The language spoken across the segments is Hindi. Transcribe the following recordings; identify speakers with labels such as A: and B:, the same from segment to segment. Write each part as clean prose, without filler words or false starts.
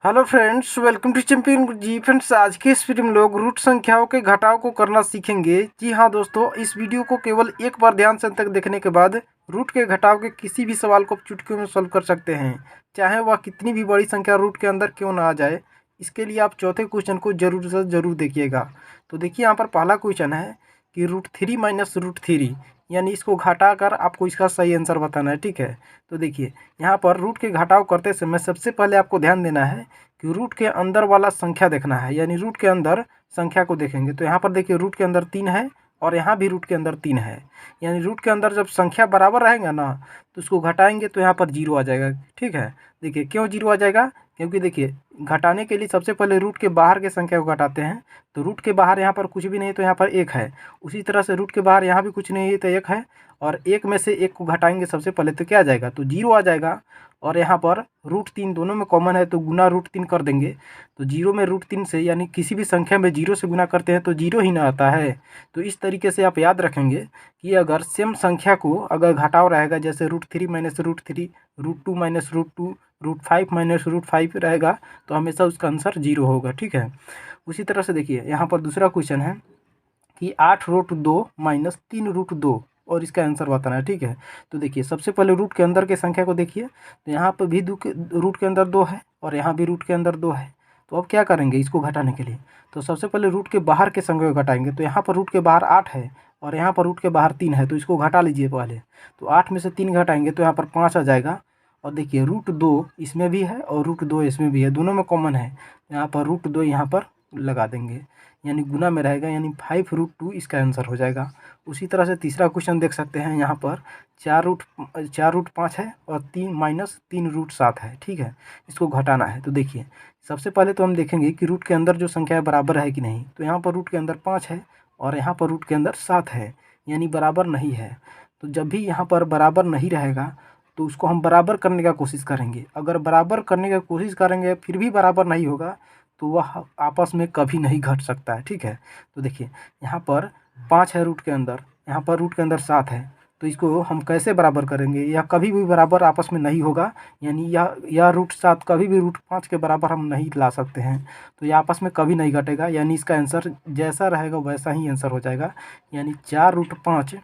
A: Hello friends, welcome to champion ji. Friends, आज के इस वीडियो में लोग रूट संख्याओं के घटाव को करना सीखेंगे। जी हाँ दोस्तों, इस वीडियो को केवल एक बार ध्यान से अंत तक देखने के बाद रूट के घटाव के किसी भी सवाल को आप चुटकियों में सॉल्व कर सकते हैं, चाहे वह कितनी भी बड़ी संख्या रूट के अंदर क्यों ना आ जाए। इसके लिए आप चौथे क्वेश्चन को जरूर से ज़रूर देखिएगा। तो देखिए, यहाँ पर पहला क्वेश्चन है कि √3 माइनस √3, यानी इसको घटा कर आपको इसका सही आंसर बताना है। ठीक है, तो देखिए यहाँ पर रूट के घटाव करते समय सबसे पहले आपको ध्यान देना है कि रूट के अंदर वाला संख्या देखना है, यानी रूट के अंदर संख्या को देखेंगे। तो यहाँ पर देखिए रूट के अंदर 3 है और यहाँ भी रूट के अंदर 3 है, यानी रूट के अंदर जब संख्या बराबर रहेगा ना तो उसको घटाएंगे तो यहाँ पर 0 आ जाएगा। ठीक है, देखिए क्यों 0 आ जाएगा, क्योंकि देखिए घटाने के लिए सबसे पहले रूट के बाहर के संख्या को घटाते हैं। तो रूट के बाहर यहाँ पर कुछ भी नहीं है तो यहाँ पर 1 है, उसी तरह से रूट के बाहर यहाँ भी कुछ नहीं है तो 1 है, और 1 में से 1 को घटाएंगे सबसे पहले तो क्या आ जाएगा, तो 0 आ जाएगा। और यहाँ पर √3 दोनों में कॉमन है तो गुना √3 कर देंगे, तो 0 में √3 से, यानी किसी भी संख्या में 0 से गुना करते हैं तो 0 ही ना आता है। तो इस तरीके से आप याद रखेंगे कि अगर सेम संख्या को अगर घटाव रहेगा, जैसे √3 माइनस √3, √2 माइनस √2, √5 माइनस √5 रहेगा, तो हमेशा उसका आंसर 0 होगा। ठीक है, उसी तरह से देखिए यहाँ पर दूसरा क्वेश्चन है कि 8√2 माइनस 3√2 और इसका आंसर बताना है। ठीक है, तो देखिए सबसे पहले रूट के अंदर के संख्या को देखिए, तो यहाँ पर भी रूट के अंदर 2 है और यहाँ भी रूट के अंदर 2 है। तो अब क्या करेंगे इसको घटाने के लिए, तो सबसे पहले रूट के बाहर के संख्या को घटाएंगे। तो यहाँ पर रूट के बाहर 8 है और यहाँ पर रूट के बाहर 3 है, तो इसको घटा लीजिए पहले। तो 8 में से 3 घटाएंगे तो यहाँ पर 5 आ जाएगा। और देखिए √2 इसमें भी है और √2 इसमें भी है, दोनों में कॉमन है, यहाँ पर √2 यहाँ पर लगा देंगे, यानी गुना में रहेगा, यानी 5√2 इसका आंसर हो जाएगा। उसी तरह से तीसरा क्वेश्चन देख सकते हैं, यहाँ पर 4√5 है और 3 - 3√7 है। ठीक है, इसको घटाना है। तो देखिए सबसे पहले तो हम देखेंगे कि रूट के अंदर जो संख्या है बराबर है कि नहीं। तो यहाँ पर रूट के अंदर 5 है और यहाँ पर रूट के अंदर 7 है, यानी बराबर नहीं है। तो जब भी यहाँ पर बराबर नहीं रहेगा तो उसको हम बराबर करने का कोशिश करेंगे। अगर बराबर करने का कोशिश करेंगे फिर भी बराबर नहीं होगा तो वह आपस में कभी नहीं घट सकता है। ठीक है, तो देखिए यहाँ पर 5 है रूट के अंदर, यहाँ पर रूट के अंदर 7 है, तो इसको हम कैसे बराबर करेंगे, यह कभी भी बराबर आपस में नहीं होगा, यानी यह √7 कभी भी √5 के बराबर हम नहीं ला सकते हैं। तो यह आपस में कभी नहीं घटेगा, यानी इसका आंसर जैसा रहेगा वैसा ही आंसर हो जाएगा, यानी 4√5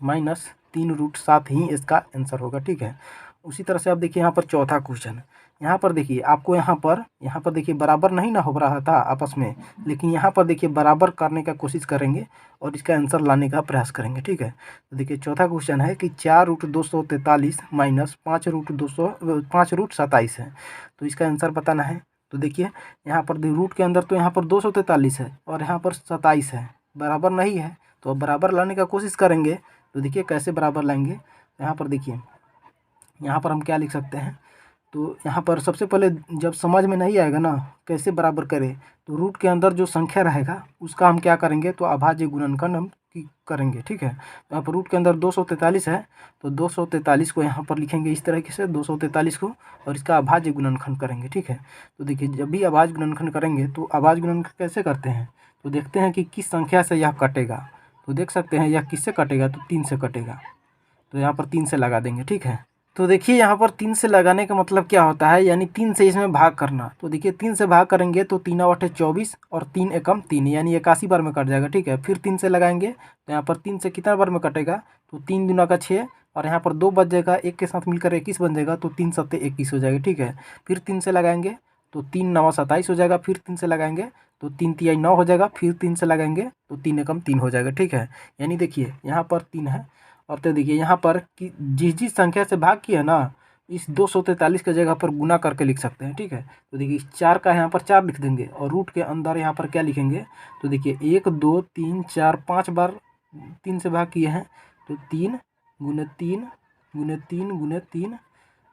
A: माइनस 3√7 ही इसका आंसर होगा। ठीक है, उसी तरह से आप देखिए यहाँ पर चौथा क्वेश्चन, यहाँ पर देखिए आपको यहाँ पर देखिए बराबर नहीं ना हो रहा था आपस में, लेकिन यहाँ पर देखिए बराबर करने का कोशिश करेंगे और इसका आंसर लाने का प्रयास करेंगे। ठीक है, तो देखिए चौथा क्वेश्चन है कि 4√243 माइनस 5√27 है, तो इसका आंसर बताना है। तो देखिए यहाँ पर रूट के अंदर तो यहाँ पर 243 है और यहाँ पर 27 है, बराबर नहीं है, तो अब बराबर लाने का कोशिश करेंगे। तो देखिए कैसे बराबर लाएंगे, यहाँ पर देखिए यहाँ पर हम क्या लिख सकते हैं, तो यहाँ पर सबसे पहले जब समझ में नहीं आएगा ना कैसे बराबर करें, तो रूट के अंदर जो संख्या रहेगा उसका हम क्या करेंगे, तो अभाज्य गुणनखंड हम करेंगे। ठीक है, तो यहाँ पर रूट के अंदर 243 है तो 243 को यहाँ पर लिखेंगे इस तरीके से 243 को, और इसका अभाज्य गुणनखंड करेंगे। ठीक है, तो देखिए जब भी अभाज्य गुणनखंड करेंगे तो अभाज्य गुणनखंड कैसे करते हैं, तो देखते हैं कि किस संख्या से यह कटेगा। तो देख सकते हैं यह किससे कटेगा, तो 3 से कटेगा, तो यहाँ पर 3 से लगा देंगे। ठीक है, तो देखिए यहाँ पर 3 से लगाने का मतलब क्या होता है, यानी 3 से इसमें भाग करना। तो देखिए 3 से भाग करेंगे तो 3 × 8 = 24 और 3 एकम 3, यानी 81 बार में कट जाएगा। ठीक है, फिर 3 से लगाएंगे तो यहाँ पर 3 से कितना बार में कटेगा, तो 3 दूना का 6 और यहाँ पर 2 बच जाएगा, 1 के साथ मिलकर 21 बन जाएगा, तो 3 × 7 = 21 हो जाएगा। ठीक है, फिर 3 से लगाएंगे तो 3 × 9 = 27 हो जाएगा, फिर 3 से लगाएंगे तो 3 × 3 = 9 हो जाएगा, फिर 3 से लगाएंगे तो 3 एकम 3 हो जाएगा। ठीक है, यानी देखिए यहाँ पर 3 है, और तो देखिए यहाँ पर कि जिस संख्या से भाग किया ना इस 243 के जगह पर गुना करके लिख सकते हैं। ठीक है, तो देखिए इस 4 का यहाँ पर 4 लिख देंगे और रूट के अंदर यहाँ पर क्या लिखेंगे, तो देखिए 1 2 3 4 5 बार 3 से भाग किए हैं, तो 3 × 3 × 3 × 3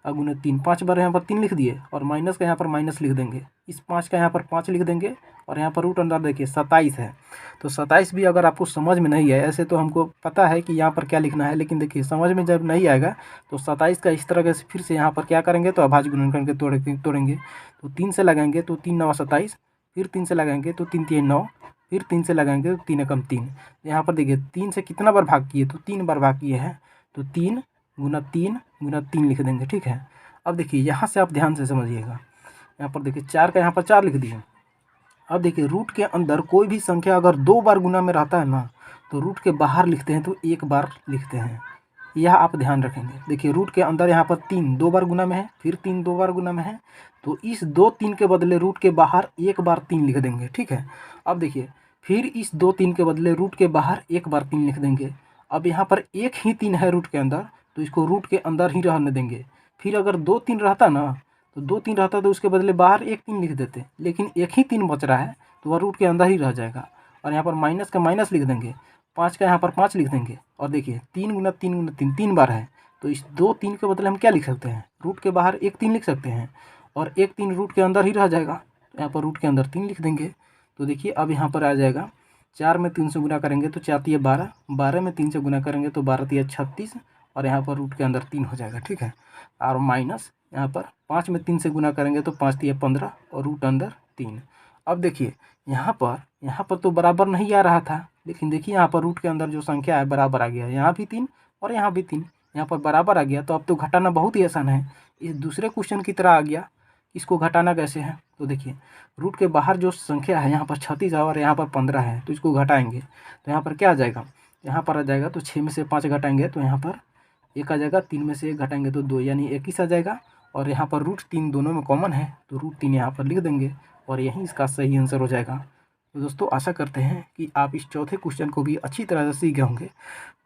A: और गुने 3, 5 बार यहाँ पर 3 लिख दिए और माइनस का यहाँ पर माइनस लिख देंगे, इस 5 का यहाँ पर 5 लिख देंगे, और यहाँ पर रूट अंदर देखिए 27 है। तो 27 भी अगर आपको समझ में नहीं है, ऐसे तो हमको पता है कि यहाँ पर क्या लिखना है, लेकिन देखिए समझ में जब नहीं आएगा तो 27 का इस तरह से फिर से यहाँ पर क्या करेंगे, तो अभाज्य गुणनखंड के तोड़ेंगे। तो 3 से लगाएंगे तो 3 × 9 = 27, फिर 3 से लगाएंगे तो 3 × 3 = 9, फिर 3 से लगाएंगे तो 3 एकम 3। यहाँ पर देखिए 3 से कितना बार भाग किए, तो 3 बार भाग किए हैं, तो 3 × 3 × 3 लिख देंगे। ठीक है, अब देखिए यहाँ से आप ध्यान से समझिएगा, यहाँ पर देखिए 4 का यहाँ पर 4 लिख दिए। अब देखिए रूट के अंदर कोई भी संख्या अगर 2 बार गुना में रहता है ना, तो रूट के बाहर लिखते हैं तो 1 बार लिखते हैं। यह आप ध्यान रखेंगे। देखिए रूट के अंदर यहाँ पर 3 2 बार गुना में है, फिर 3 2 बार गुना में है, तो इस 2 3 के बदले रूट के बाहर 1 बार 3 लिख देंगे। ठीक है। अब देखिए फिर इस 2 3 के बदले रूट के बाहर 1 बार 3 लिख देंगे। अब यहाँ पर एक ही 3 है रूट के अंदर, तो इसको रूट के अंदर ही रहने देंगे। फिर अगर 2 3 रहता ना, तो 2 3 रहता तो उसके बदले बाहर 1 3 लिख देते, लेकिन एक ही 3 बच रहा है तो वह रूट के अंदर ही रह जाएगा। और यहाँ पर माइनस का माइनस लिख देंगे, 5 का यहाँ पर 5 लिख देंगे। और देखिए 3 गुना 3 गुना 3 3 बार है, तो इस 2 3 के बदले हम क्या लिख सकते हैं, रूट के बाहर 1 3 लिख सकते हैं, और 1 3 रूट के अंदर ही रह जाएगा। तो यहाँ पर रूट के अंदर 3 लिख देंगे। तो देखिए अब यहाँ पर आ जाएगा 4 में 3 से गुना करेंगे तो 4 तिया 12, 12 में 3 से गुना करेंगे तो 12 तिया 36, और यहाँ पर रूट के अंदर 3 हो जाएगा। ठीक है। और माइनस यहाँ पर 5 में 3 से गुना करेंगे तो 5 तिया 15 और रूट अंदर 3। अब देखिए यहाँ पर तो बराबर नहीं आ रहा था, लेकिन देखिए यहाँ पर रूट के अंदर जो संख्या है बराबर आ गया, यहाँ भी 3 और यहाँ भी 3, यहाँ पर बराबर आ गया। तो अब तो घटाना बहुत ही आसान है। इस दूसरे क्वेश्चन की तरह आ गया। इसको घटाना कैसे है, तो देखिए रूट के बाहर जो संख्या है यहाँ पर 36 है और यहाँ पर 15 है, तो इसको घटाएंगे तो यहाँ पर क्या आ जाएगा, यहाँ पर आ जाएगा तो 6 में से 5 घटाएंगे तो यहाँ पर 1 आ जाएगा, 3 में से 1 घटाएंगे तो 2 यानी 21 आ जाएगा। और यहाँ पर रूट 3 दोनों में कॉमन है, तो रूट 3 यहाँ पर लिख देंगे और यही इसका सही आंसर हो जाएगा। तो दोस्तों आशा करते हैं कि आप इस चौथे क्वेश्चन को भी अच्छी तरह से सीख गए होंगे।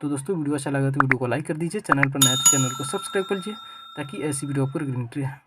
A: तो दोस्तों वीडियो अच्छा लगा तो वीडियो को लाइक कर दीजिए, चैनल पर नया तो चैनल को सब्सक्राइब कर लीजिए, ताकि ऐसी वीडियो पर गारंटी है।